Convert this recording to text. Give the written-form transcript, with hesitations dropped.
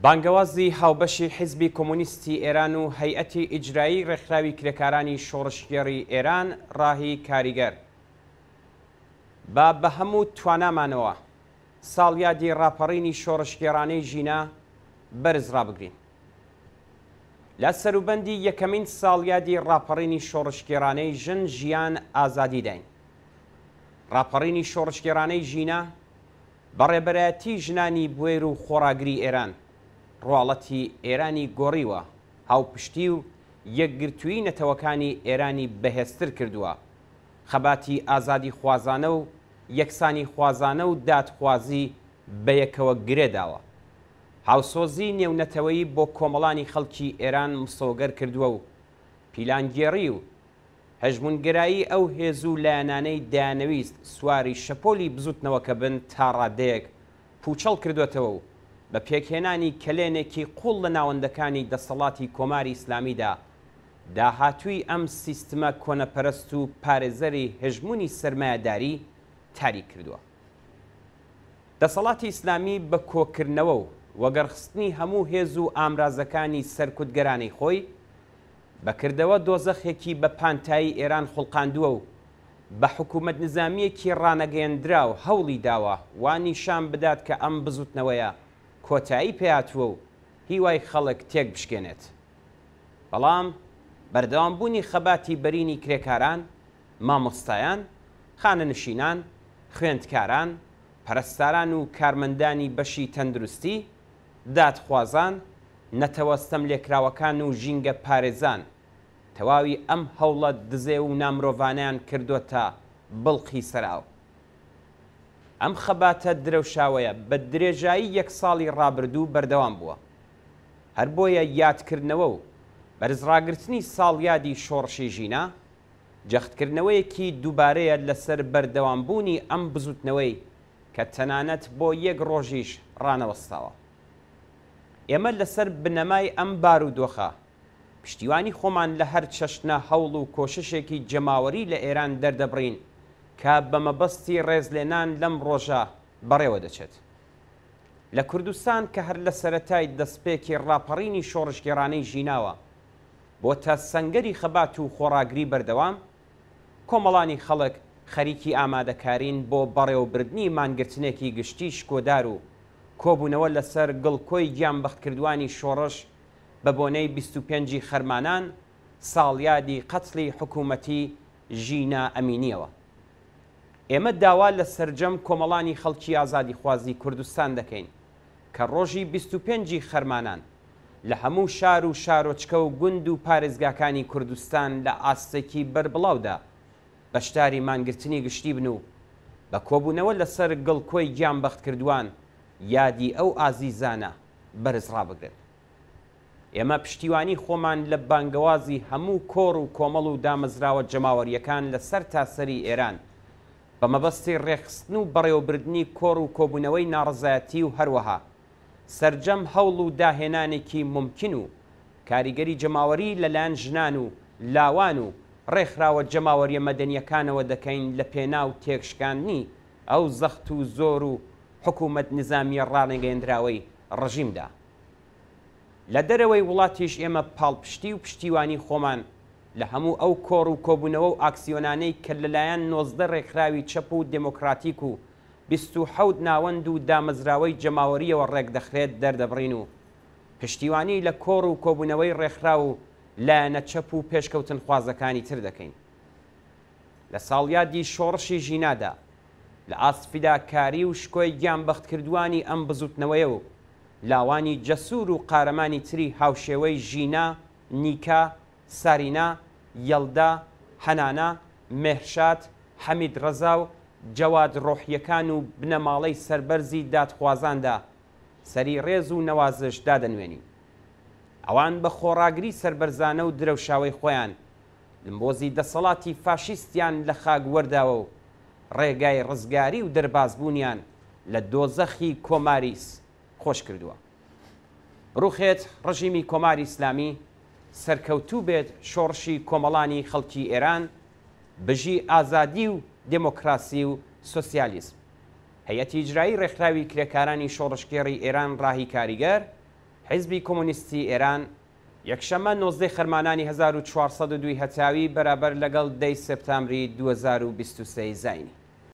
بانگەوازی هاوبەشی حیزبی کۆمونیستی ئێران و هەیئەتی ئیجرایی ڕێکخراوی کرێکارانی شۆڕشگێڕی ئێران ڕاهی کاریگەر بە هەموو توانامانەوە ساڵیادی ڕاپەڕینی شۆڕشگێڕانەی ژینە بەرز ڕابگرین. لە سەروبەندی یەکەمین ساڵیادی ڕاپەڕینی شۆڕشگێڕانەی ژن ژیان ئازادی داین. ڕاپەڕینی شۆڕشگێڕانەی ژینە بەڕێبەرایەتی ژنانی بوێر و خۆراگری ئێران ڕواڵەتی ئێرانی گۆڕیوە، هاوپشتی و یەکگرتووی نەتەوەکانی ئێرانی بەهێزتر کردووە، خەباتی ئازادی خوازانە و یەکسانی خوازانە و دادخوازی بەیەکەوە گرێداوە. هاوسۆزی نێونەتەوەیی بۆ کۆمەڵانی خەڵکی ئێران مسۆگەر کردووە و پیلانگێڕی و هەژمونگەرایی ئەو هێزوو لایەنانەی دایانەویست سواری شەپۆلی بزوتنەوەکە بن تا ڕادەیەک پوچەڵ کردوێتەوە و بە پێکهێنانی کەلێنێکی قوڵ لە ناوەندەکانی دەسەڵاتی کۆماری ئیسلامیدا داهاتووی ئەم سیستمە کۆنەپەرست و پارێزەری هێژمونی سەرمایەداری تاریک کردووە. دەسەڵاتی ئیسلامی بە کۆکردنەوە و وەگەرخستنی هەموو هێز و ئامرازەکانی سەرکوتگەرانی خۆی بەکردەوە دۆزەخێکی بە پانتایی ئێران خوڵقاندووە و بە حکوومەت نظامیەکی ڕانەگەیەندرا و هەوڵی داوە وانیشان بدات کە ئەم بزوتنەوەیە کۆتایی پێهاتووە و هیوای خەڵک تێک بشکێنێت. بەڵام بەردەوامبوونی خەباتی بەرینی کرێکاران، مامۆستایان، خانەنشینان، خوێندکاران، پەرستاران و کارمەندانی بەشی تەندروستی، دادخوازان، نەتەوەستەم لێکراوەکان و ژینگە پارێزان تەواوی ئەم هەوڵە دزێ و نامرۆڤانیان کردوتە بڵقی سەراو. ئەم خەباتە درەوشاوەیە بە درێژایی یەک ساڵی ڕابردوو بەردەوام بووە. هەر بۆیە یادکردنەوە و بەرزڕاگرتنی ساڵیادی شۆڕشی ژینە جەختکردنەوەیەکی دووبارەیە لەسەر بەردەوامبوونی ئەم بزوتنەوەی کە تەنانەت بۆ یەک ڕۆژیش ڕانەوەستاوە. ئێمە لەسەر بنەمای ئەم بارودۆخە پشتیوانی خۆمان لە هەر چەشنە هەوڵ و کۆششێکی جەماوەری لە ئێران دەردەبڕین کە بە مەبەستی ڕێزلێنان لەم ڕۆژە بەڕێوە دەچێت. لە کوردستان کە هەر لە سەرەتای دەستپێکی ڕاپەڕینی شۆڕشگێڕانەی ژیناوە بۆ تا سەنگەری خەبات و خۆراگری بەردەوام، کۆمەڵانی خەڵک خەریکی ئامادەکارین بۆ بەڕێوەبردنی مانگرتنێکی گشتی شکۆدار و کۆبوونەوە لەسەر گڵکۆی گیانبەختکردوانی شۆڕش بە بۆنەی 25 خەرمانان ساڵیادی قەتڵی حکوومەتی ژینە ئەمینیەوە. ئێمە داوا لە سەرجەم کۆمەڵانی خەڵکی ئازادی خوازی کوردستان دەکەین کە ڕۆژی 25 خەرمانان لە هەموو شار و شارۆچکە و گوند و پارێزگاکانی کوردستان لە ئاستێکی بەربڵاودا بەشداری مانگرتنی گشتی بن و بە کۆبوونەوە لەسەر گڵکۆی گیانبەختکردوان یادی ئەو ئازیزانە بەرز ڕابگرن. ئێمە پشتیوانی خۆمان لە بانگەوازی هەموو کۆڕ و کۆمەڵ و دامەزراوە جەماوەریەکان لە سەر تاسەری ئێران بە مەبەستی ڕێخستن و بەڕێوەبردنی کۆڕ و کۆبوونەوەی ناڕزایەتی و هەروەها سەرجەم هەوڵ و داهێنانێکی ممکن و کاریگەری جەماوەری لەلایەن ژنان و لاوان و ڕێکخراوە جەماوەریە مەدەنیەکانەوە دەکەین لە پێناو تێکشکاندنی ئەو زەخت و زۆر و حکوومەت نظامیە ڕانەگەیەندراوەی ڕژیمدا. لە دەرەوەی وڵاتیش ئێمە پاڵپشتی و پشتیوانی خۆمان لە هەموو ئەو کۆڕ و کۆبوونەوە و ئاکسیۆنانەی کە لەلایەن 19 ڕێکخراوی چەپ و دموکراتیک و 27 ناوەند و دامەزراوەی جەماوەریەوە ڕێکدەخرێت دەردەبڕین و پشتیوانی لە کۆڕ و کۆبوونەوەی ڕێکخرا و لایەنە چەپ و پێشکەوتن خوازەکانی تر دەکەین. لە ساڵیادی شۆڕشی ژینادا لە ئاسفیدا کاری و شکۆی گیانبەختکردوانی ئەم بزوتنەوەیە و لاوانی جەسوور و قارەمانی تری هاوشێوەی ژینە، نیکا، سارینا، یەڵدا، هەنانا، مێهرشاد، حەمید ڕەزا و جەواد ڕۆحیەکان و بنەماڵەی سەربەرزی دادخوازاندا سەری ڕێز و نەوازش دادەنوێنین. ئەوان بە خۆڕاگری سەربەرزانە و درەوشاوی خۆیان لەمبۆزی دەسەڵاتی فاشیستیان لە خاک وەرداوە و ڕێگای ڕزگاری و دەربازبوونیان لە دۆزەخی کۆماریس خۆش کردووە. ڕوخێت ڕژیمی کۆماری ئیسلامی سەرکەوتوو بێت شۆڕشی کۆمەڵانی خەڵکی ئێران بژی ئازادی و دموکراسی و سۆسیالیسم. هەیەتی ئیجرایی ڕێکخراوی کرێکارانی شۆڕشگێڕی ئێران ڕاهی کاریگەر حیزبی کۆمونیستی ئێران یەکشەممە 19 خەرمانانی 1402 هەتاوی بەرابەر لەگەڵ 10 سپتامبری 2023 زاینی.